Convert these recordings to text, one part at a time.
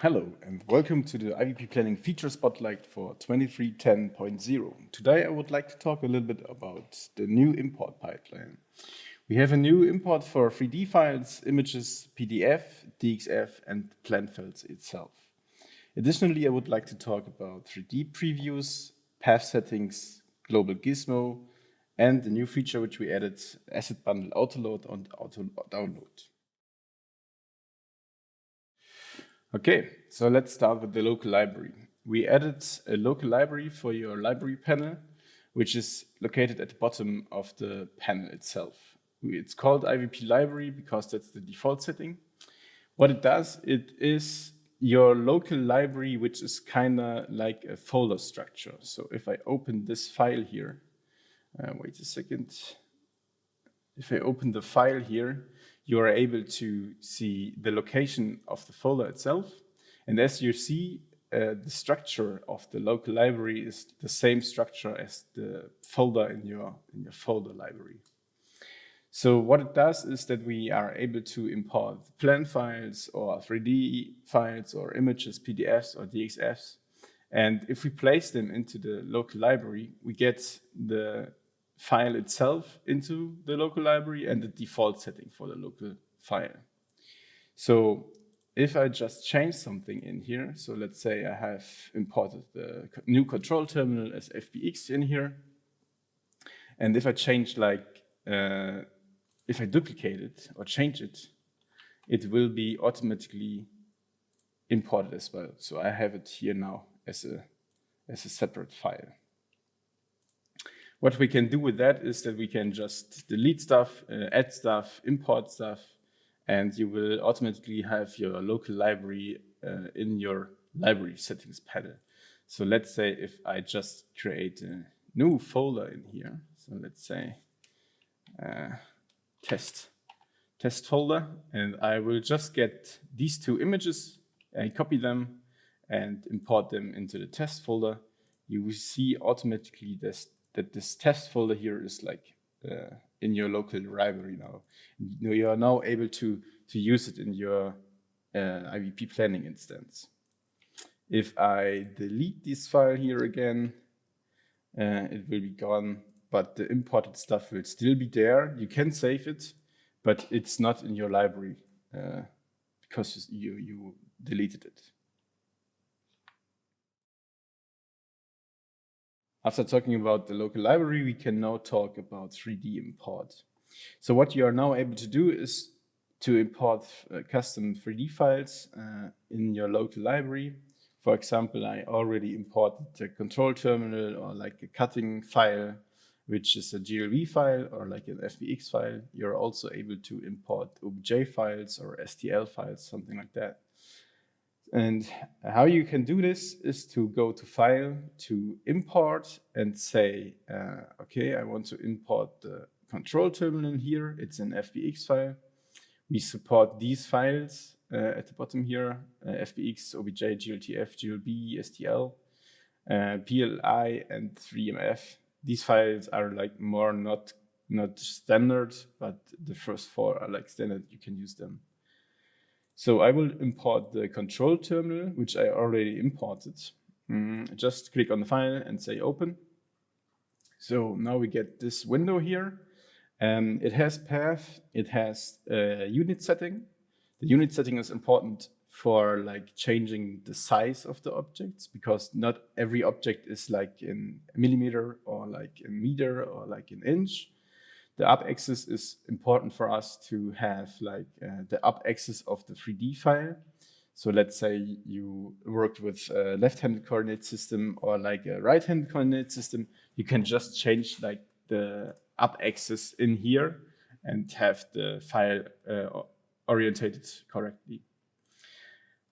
Hello and welcome to the iVP Planning Feature Spotlight for 23.10.0. Today I would like to talk a little bit about the new import pipeline. We have a new import for 3D files, images, PDF, DXF and plan files itself. Additionally, I would like to talk about 3D previews, path settings, global Gizmo, and the new feature which we added, asset bundle autoload and auto download. Okay, so let's start with the local library. We added a local library for your library panel, which is located at the bottom of the panel itself. It's called iVP library because that's the default setting. What it does, it is your local library, which is kind of like a folder structure. So if I open this file here, wait a second. If I open the file here, you are able to see the location of the folder itself. And as you see, the structure of the local library is the same structure as the folder in your folder library. So what it does is that we are able to import plan files or 3D files or images, PDFs or DXFs. And if we place them into the local library, we get the file itself into the local library and the default setting for the local file. So if I just change something in here, so let's say I have imported the new control terminal as FBX in here, and if I change if I duplicate it or change it, it will be automatically imported as well. So I have it here now as a separate file. What we can do with that is that we can just delete stuff, add stuff, import stuff, and you will automatically have your local library in your library settings panel. So let's say if I just create a new folder in here, so let's say test folder, and I will just get these two images and copy them and import them into the test folder. You will see automatically that this test folder here is like in your local library now. You are now able to use it in your iVP planning instance. If I delete this file here again, it will be gone, but the imported stuff will still be there. You can save it, but it's not in your library because you deleted it. After talking about the local library, we can now talk about 3D import. So what you are now able to do is to import custom 3D files in your local library. For example, I already imported the control terminal or like a cutting file, which is a GLV file or like an FBX file. You're also able to import OBJ files or STL files, something like that. And how you can do this is to go to File, to Import, and say, okay, I want to import the control terminal here. It's an FBX file. We support these files at the bottom here, FBX, OBJ, GLTF, GLB, STL, PLI, and 3MF. These files are like more not standard, but the first four are like standard. You can use them. So I will import the control terminal, which I already imported. Just click on the file and say open. So now we get this window here. It has path, it has a unit setting. The unit setting is important for like changing the size of the objects, because not every object is like in millimeter or like in meter or like in inch. The up axis is important for us to have like the up axis of the 3D file. So let's say you worked with a left-handed coordinate system or like a right-handed coordinate system. You can just change like the up axis in here and have the file orientated correctly.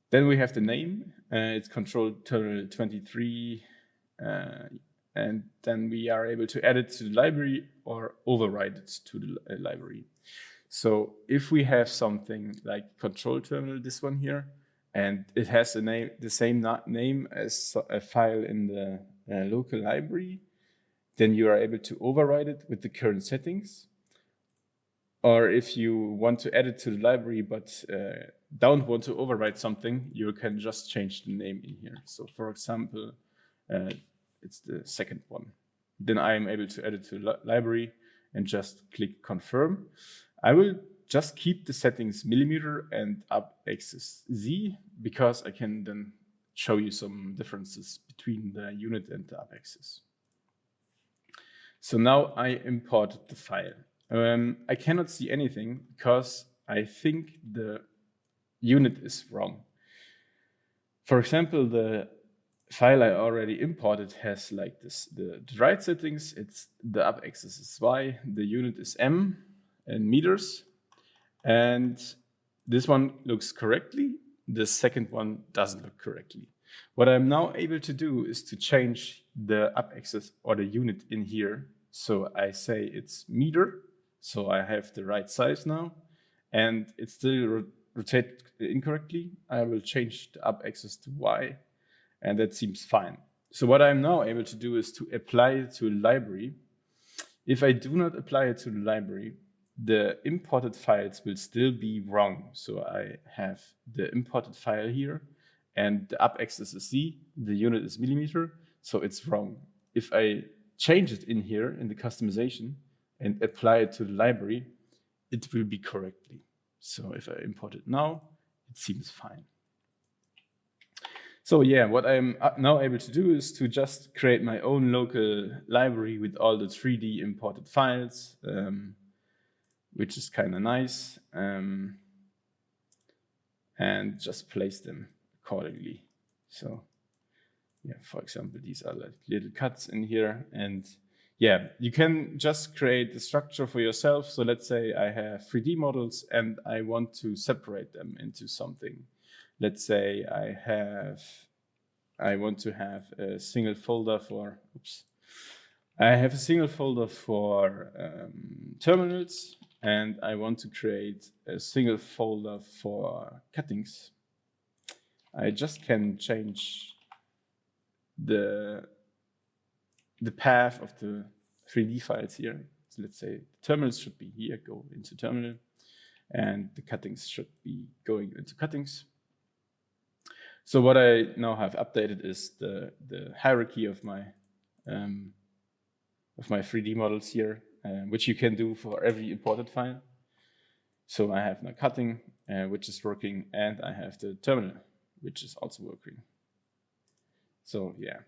Then we have the name. It's control terminal 23. And then we are able to add it to the library or override it to the library. So if we have something like control terminal, this one here, and it has the same name as a file in the local library, then you are able to override it with the current settings. Or if you want to add it to the library but don't want to overwrite something, you can just change the name in here. So for example, it's the second one. Then I am able to add it to the library and just click confirm. I will just keep the settings millimeter and up axis Z, because I can then show you some differences between the unit and the up axis. So now I imported the file. I cannot see anything because I think the unit is wrong. For example, the file I already imported has like this, the right settings, it's the up axis is Y, the unit is M in meters, and this one looks correctly, the second one doesn't look correctly. What I'm now able to do is to change the up axis or the unit in here. So I say it's meter, so I have the right size now, and it's still rotated incorrectly. I will change the up axis to Y, and that seems fine. So what I'm now able to do is to apply it to a library. If I do not apply it to the library, the imported files will still be wrong. So I have the imported file here, and the up axis is Z, the unit is millimeter, so it's wrong. If I change it in here in the customization and apply it to the library, it will be correctly. So if I import it now, it seems fine. So yeah, what I'm now able to do is to just create my own local library with all the 3D imported files, which is kind of nice, and just place them accordingly. So yeah, for example, these are like little cuts in here, and yeah, you can just create the structure for yourself. So let's say I have 3D models and I want to separate them into something. Let's say I want to have a single folder for, I have a single folder for terminals, and I want to create a single folder for cuttings. I just can change the path of the 3D files here. So let's say the terminals should be here, go into terminal, and the cuttings should be going into cuttings. So what I now have updated is the hierarchy of my 3D models here, which you can do for every imported file. So I have now cutting, which is working, and I have the terminal, which is also working. So yeah,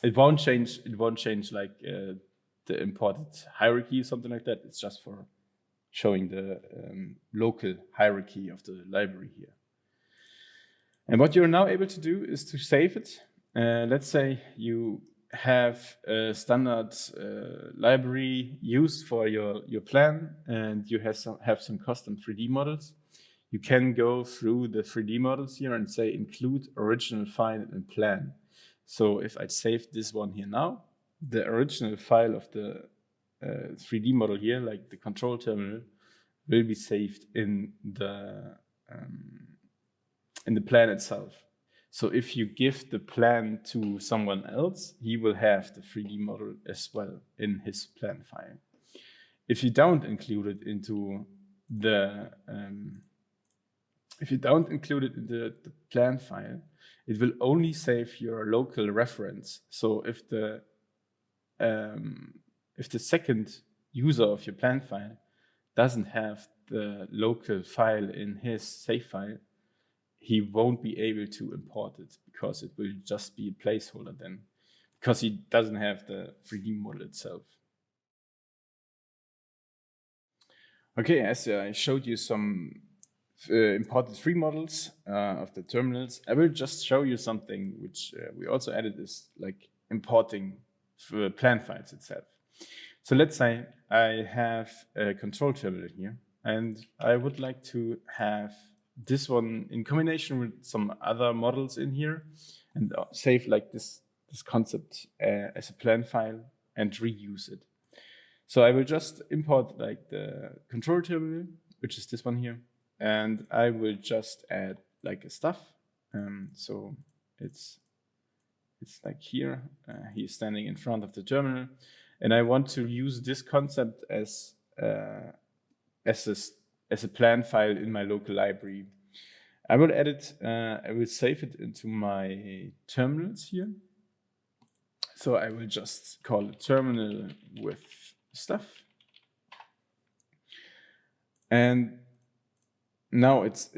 it won't change like the imported hierarchy or something like that. It's just for showing the local hierarchy of the library here. And what you're now able to do is to save it. Let's say you have a standard library used for your plan, and you have some custom 3D models. You can go through the 3D models here and say include original file and plan. So if I save this one here now, the original file of the 3D model here, like the control terminal, will be saved in the plan itself. So if you give the plan to someone else, he will have the 3D model as well in his plan file. If you don't include it into the plan file, it will only save your local reference. So if the second user of your plan file doesn't have the local file in his save file, he won't be able to import it, because it will just be a placeholder then, because he doesn't have the 3D model itself. Okay, as I showed you some imported 3D models of the terminals, I will just show you something which we also added, is like importing plan files itself. So let's say I have a control terminal here, and I would like to have this one in combination with some other models in here, and save like this concept as a plan file and reuse it. So I will just import like the control terminal, which is this one here, and I will just add like a stuff. So it's like here, he's standing in front of the terminal, and I want to use this concept as as a plan file in my local library. I will add it, I will save it into my terminals here. So I will just call it terminal with stuff. And now it's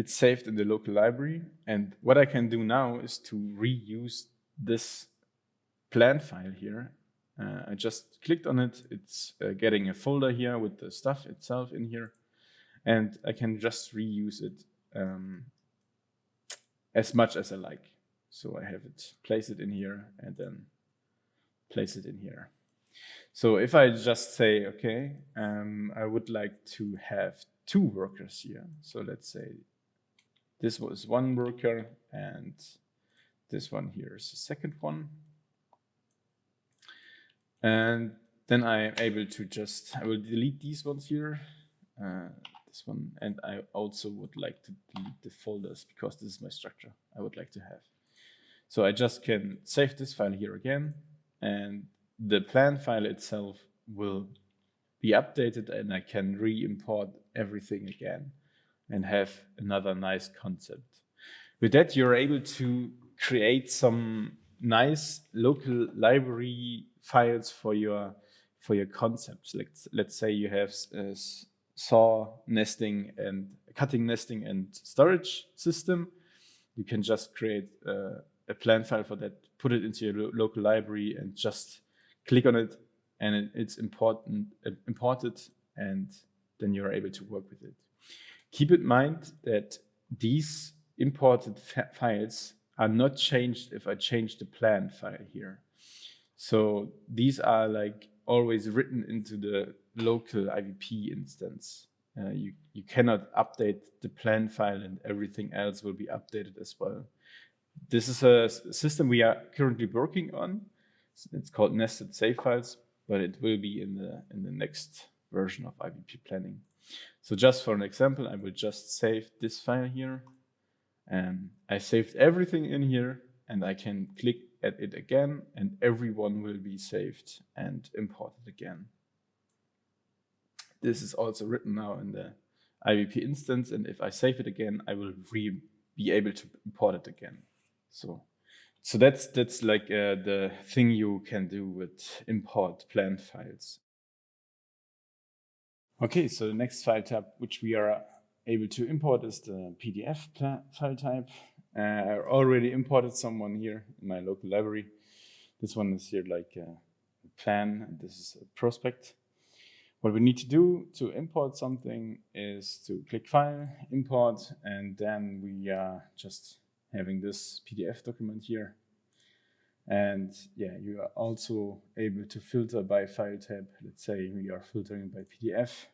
saved in the local library. And what I can do now is to reuse this plan file here. I just clicked on it. It's getting a folder here with the stuff itself in here. And I can just reuse it as much as I like. So I have it, place it in here, and then place it in here. So if I just say, okay, I would like to have 2 workers here. So let's say this was 1 worker, and this one here is the second one. And then I'm able to I will delete these ones here, this one, and I also would like to delete the folders because this is my structure I would like to have. So I just can save this file here again, and the plan file itself will be updated, and I can re-import everything again and have another nice concept. With that, you're able to create some nice local library files for your concepts. Let's say you have saw nesting and cutting nesting and storage system. You can just create a plan file for that, put it into your local library, and just click on it, and it's imported, and then you're able to work with it. Keep in mind that these imported files are not changed if I change the plan file here. So these are like always written into the local iVP instance. You cannot update the plan file, and everything else will be updated as well. This is a system we are currently working on. It's called nested save files, but it will be in the next version of iVP planning. So just for an example, I will just save this file here, and I saved everything in here, and I can click at it again, and everyone will be saved and imported again. This is also written now in the iVP instance, and if I save it again, I will be able to import it again. So that's like the thing you can do with import plan files. Okay, so the next file type which we are able to import is the PDF file type. I already imported someone here in my local library. This one is here like a plan, and this is a prospect. What we need to do to import something is to click File, Import, and then we are just having this PDF document here. And yeah, you are also able to filter by file type. Let's say we are filtering by PDF,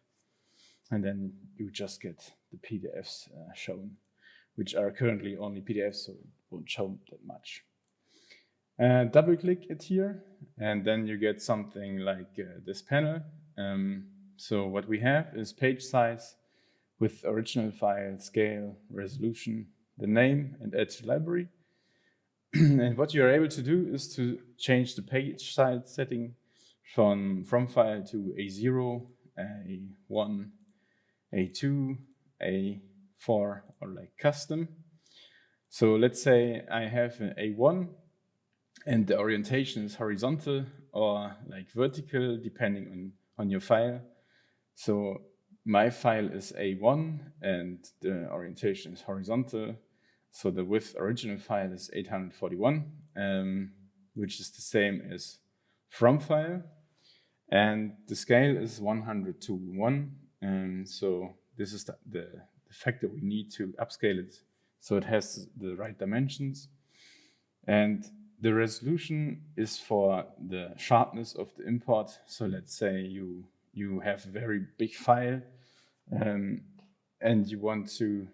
and then you just get the PDFs shown, which are currently only PDFs, so it won't show that much. Double click it here, and then you get something like this panel. So what we have is page size with original file, scale, resolution, the name, and add to library. And what you're able to do is to change the page size setting from file to A0, A1, A2, A4, or like custom. So let's say I have an A1 and the orientation is horizontal or like vertical, depending on your file. So my file is A1 and the orientation is horizontal. So the width original file is 841, which is the same as from file. And the scale is 100 to 1. So this is the factor we need to upscale it so it has the right dimensions. And the resolution is for the sharpness of the import. So let's say you have a very big file and you want to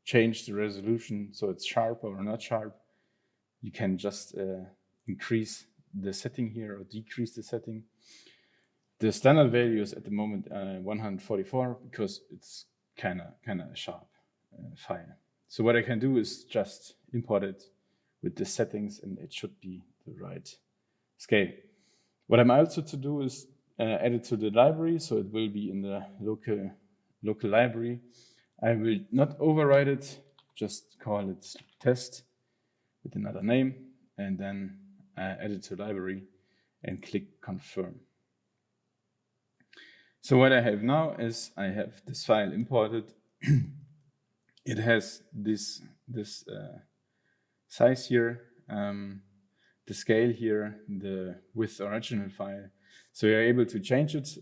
change the resolution so it's sharp or not sharp. You can just increase the setting here or decrease the setting. The standard value is at the moment 144 because it's kind of a sharp file. So what I can do is just import it with the settings, and it should be the right scale. What I'm also to do is add it to the library, so it will be in the local library. I will not override it, just call it test with another name, and then add it to library and click confirm. So what I have now is I have this file imported. It has this size here, the scale here, the with original file. So you're able to change it.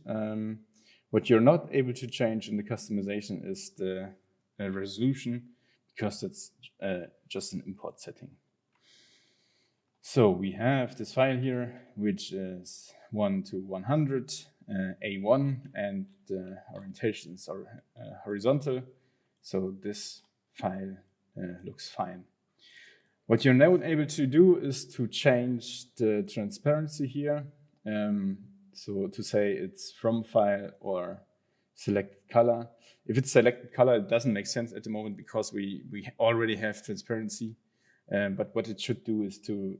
What you're not able to change in the customization is the resolution, because it's just an import setting. So we have this file here, which is 1 to 100, A1, and the orientations are horizontal. So this file looks fine. What you're now able to do is to change the transparency here. So to say it's from file or select color. If it's selected color, it doesn't make sense at the moment because we already have transparency. But what it should do is to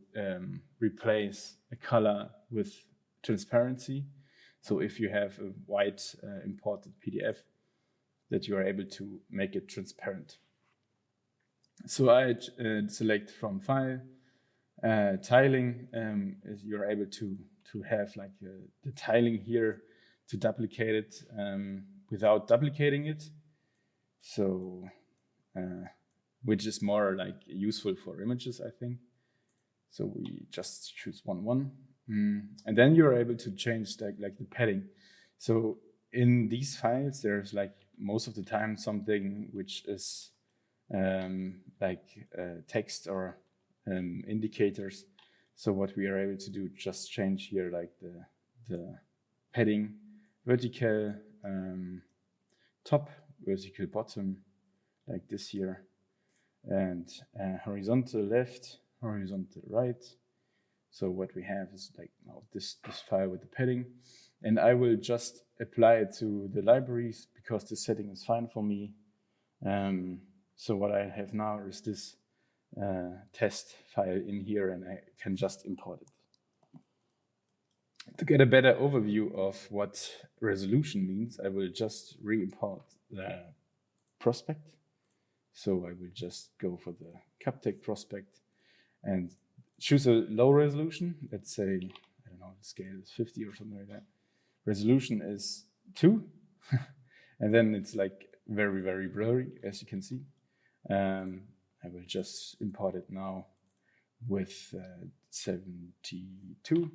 replace a color with transparency. So if you have a white imported PDF, that you are able to make it transparent. So I select from file, tiling. You're able to have like the tiling here to duplicate it without duplicating it. So which is more like useful for images, I think. So we just choose 1, and then you're able to change like the padding. So in these files, there's like most of the time something which is text or indicators. So what we are able to do, just change here like the padding, vertical top, vertical bottom, like this here, and horizontal left, horizontal right. So what we have is like now this file with the padding, and I will just apply it to the libraries because the setting is fine for me. So what I have now is this test file in here, and I can just import it. To get a better overview of what resolution means, I will just re-import the prospect. So I will just go for the CapTech prospect and choose a low resolution. Let's say, I don't know, the scale is 50 or something like that. Resolution is 2. And then it's like very, very blurry, as you can see. I will just import it now with 72.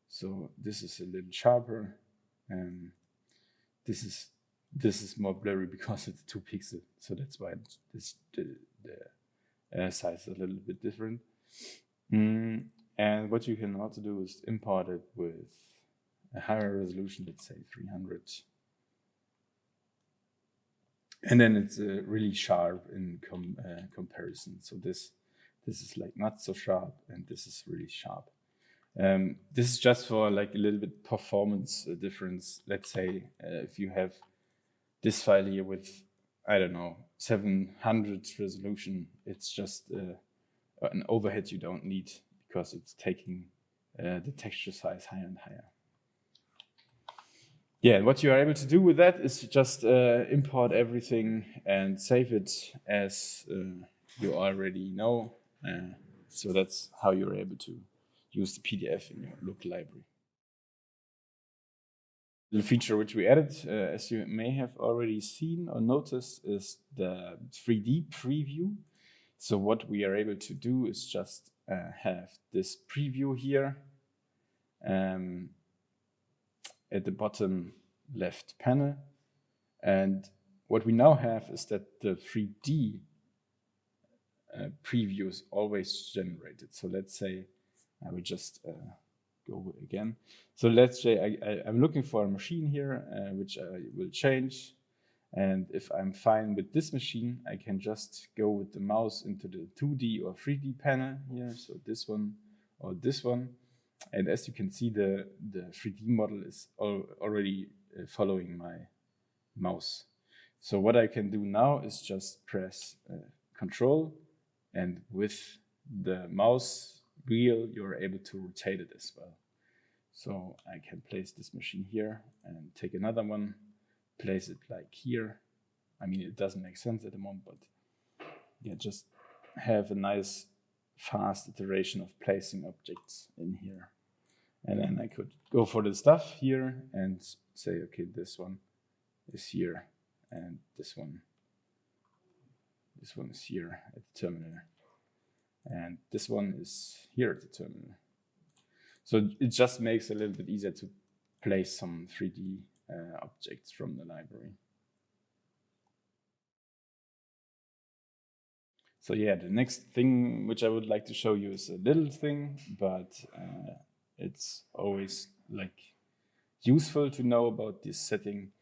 So this is a little sharper. This is more blurry because it's 2 pixels. So that's why the size is a little bit different. And what you can also do is import it with a higher resolution, let's say 300. And then it's really sharp in comparison. So this is like not so sharp, and this is really sharp. This is just for like a little bit performance difference. Let's say if you have this file here with, I don't know, 700 resolution, it's just an overhead you don't need because it's taking the texture size higher and higher. Yeah, what you are able to do with that is just import everything and save it as you already know. So that's how you're able to use the PDF in your local library. The feature which we added, as you may have already seen or noticed, is the 3D preview. So what we are able to do is just have this preview here at the bottom left panel. And what we now have is that the 3D preview is always generated. So let's say I will just go again. So let's say I'm looking for a machine here, which I will change. And if I'm fine with this machine, I can just go with the mouse into the 2D or 3D panel here. So this one or this one. And as you can see, the 3D model is already following my mouse. So what I can do now is just press Control, and with the mouse wheel, you're able to rotate it as well. So I can place this machine here and take another one, place it like here. I mean, it doesn't make sense at the moment, but yeah, just have a nice fast iteration of placing objects in here. And then I could go for the stuff here and say, okay, this one is here, and this one is here at the terminal, and this one is here at the terminal. So it just makes it a little bit easier to place some 3D objects from the library. So yeah, the next thing which I would like to show you is a little thing, but it's always like useful to know about this setting.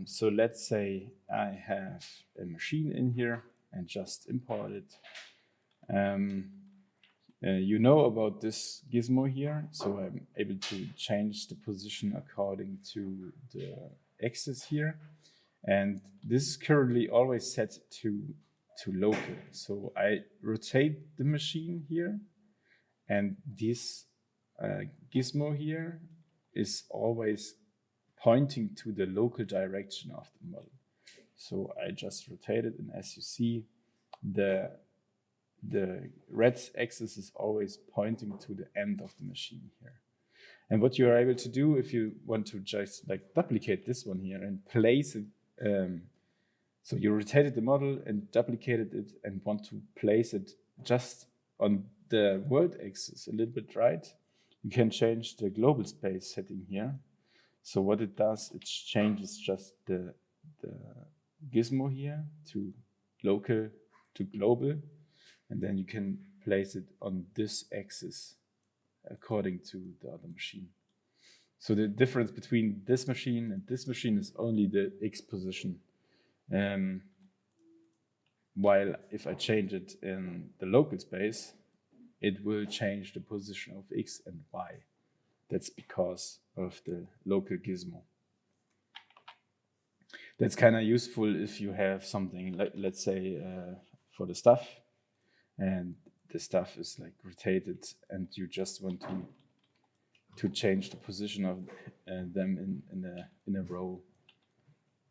So let's say I have a machine in here and just import it. You know about this gizmo here, so I'm able to change the position according to the axis here. And this is currently always set to local. So I rotate the machine here, and this gizmo here is always pointing to the local direction of the model. So I just rotate it, and as you see, the red axis is always pointing to the end of the machine here. And what you are able to do if you want to just like duplicate this one here and place it, so you rotated the model and duplicated it and want to place it just on the world axis a little bit right, you can change the global space setting here. So what it does, it changes just the gizmo here to local to global, and then you can place it on this axis according to the other machine. So the difference between this machine and this machine is only the X position. While if I change it in the local space, it will change the position of X and Y. That's because of the local gizmo. That's kind of useful if you have something like, let's say, for the stuff, and the stuff is like rotated, and you just want to change the position of them in a row.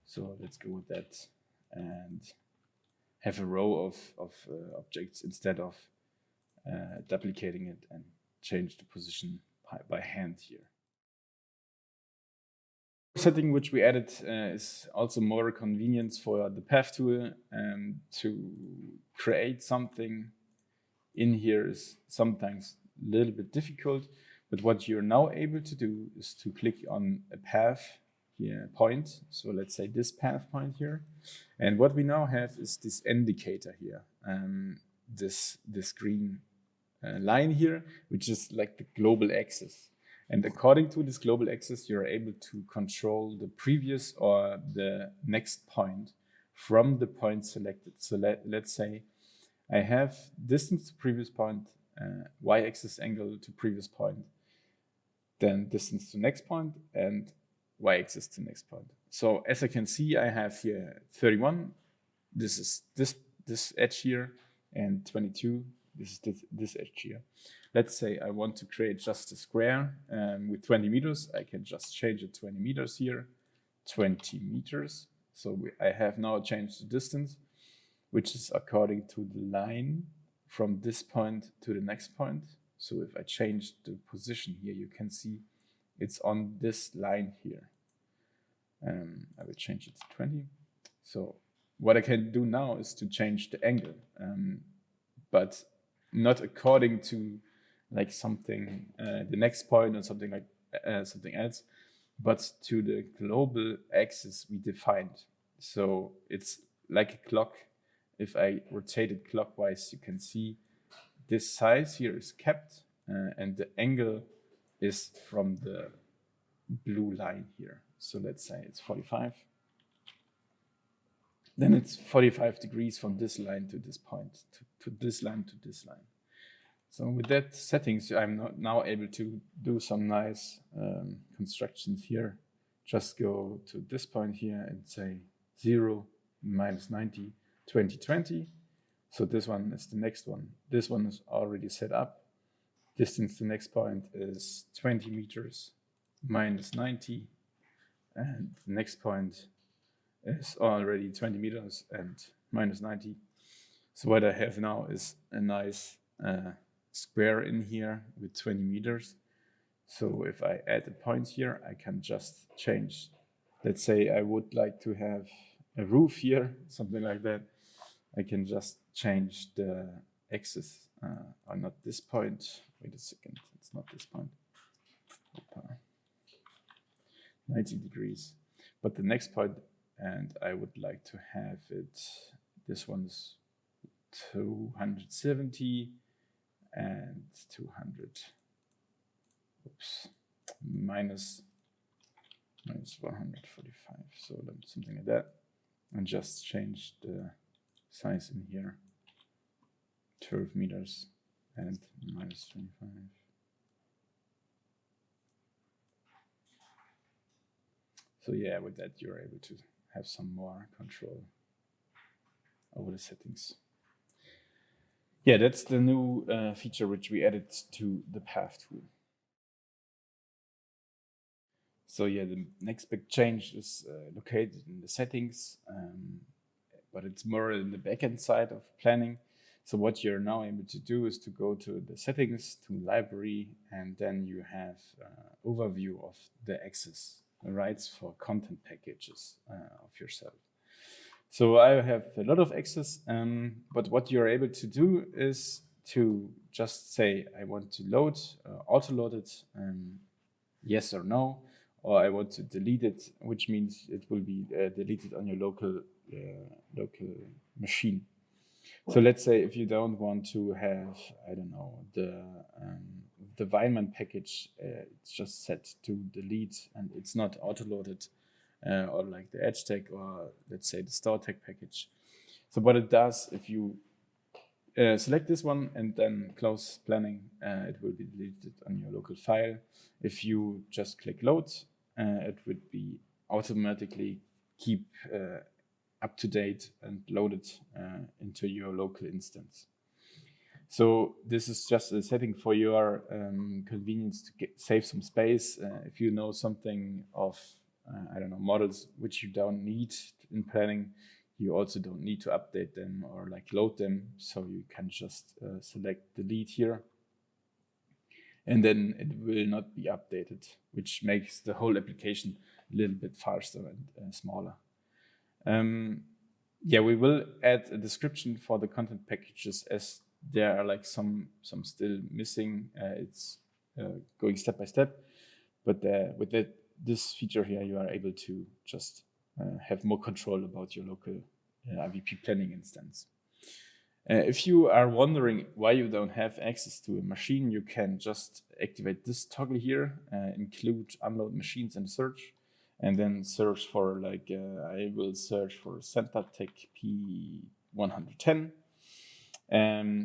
So let's go with that and have a row of objects instead of duplicating it and change the position by hand here. Setting which we added is also more convenience for the path tool, to create something in here is sometimes a little bit difficult, but what you're now able to do is to click on a path here point. So let's say this path point here, and what we now have is this indicator here, this green line here, which is like the global axis. And according to this global axis, you're able to control the previous or the next point from the point selected. So let's say I have distance to previous point, y-axis angle to previous point, then distance to next point, and y-axis to next point. So as I can see, I have here 31. This is this edge here, and 22. This is this edge here. Let's say I want to create just a square with 20 meters. I can just change it 20 meters here, 20 meters. So I have now changed the distance, which is according to the line from this point to the next point. So if I change the position here, you can see it's on this line here. I will change it to 20. So what I can do now is to change the angle, but not according to like something, the next point or something like something else, but to the global axis we defined. So it's like a clock. If I rotate it clockwise, you can see this size here is kept, and the angle is from the blue line here. So let's say it's 45. Then it's 45 degrees from this line to this point, to this line to this line. So with that settings, I'm now able to do some nice constructions here. Just go to this point here and say 0, -90, 20, 20. So this one is the next one. This one is already set up. Distance to next point is 20 meters minus 90. And the next point is already 20 meters and minus 90. So what I have now is a nice square in here with 20 meters. So if I add a point here, I can just change. Let's say I would like to have a roof here, something like that. I can just change the axis, or not this point. Wait a second, it's not this point. 90 degrees. But the next point, and I would like to have it, this one is 270 and 200. Oops, minus 145, so something like that, and just change the size in here, 12 meters and minus 25. So yeah, with that you're able to have some more control over the settings. Yeah, that's the new feature which we added to the path tool. So yeah, the next big change is located in the settings, but it's more in the backend side of planning. So what you're now able to do is to go to the settings, to library, and then you have overview of the access rights for content packages of yourself. So I have a lot of access, but what you're able to do is to just say, I want to load, auto-load it, yes or no, or I want to delete it, which means it will be deleted on your local machine. So let's say if you don't want to have, I don't know, the Weinmann package, it's just set to delete and it's not auto-loaded, or like the edge tag, or let's say the store tag package. So what it does, if you select this one and then close planning, it will be deleted on your local file. If you just click load, it would be automatically keep up to date and loaded into your local instance. So this is just a setting for your convenience to save some space. If you know something of, I don't know, models which you don't need in planning, you also don't need to update them or like load them. So you can just select delete here. And then it will not be updated, which makes the whole application a little bit faster and smaller. Yeah, we will add a description for the content packages as there are like some still missing. It's going step by step, but with this feature here, you are able to just have more control about your local iVP planning instance. If you are wondering why you don't have access to a machine, you can just activate this toggle here, include unload machines in search, and then search for like, I will search for CenterTech P110.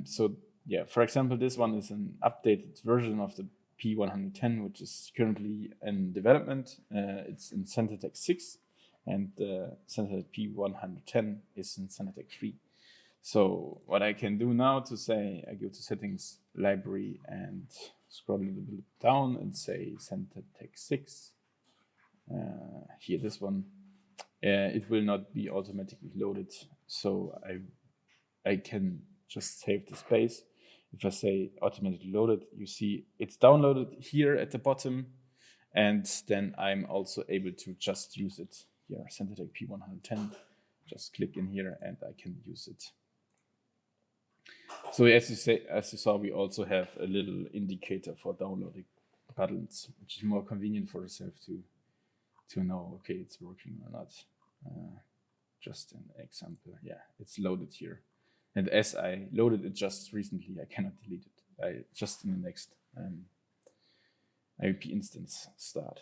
So yeah, for example, this one is an updated version of the P110, which is currently in development. It's in CenterTech 6, and CenterTech P110 is in CenterTech 3. So what I can do now to say, I go to settings, library, and scroll a little bit down and say CenterTech 6. Here, this one, it will not be automatically loaded. So I can just save the space. If I say automatically loaded, you see it's downloaded here at the bottom. And then I'm also able to just use it here, CenterTech P110. Just click in here and I can use it. So as you saw, we also have a little indicator for downloading buttons, which is more convenient for yourself to know, okay, it's working or not. Just an example, yeah, it's loaded here. And as I loaded it just recently, I cannot delete it. I just in the next iVP instance start.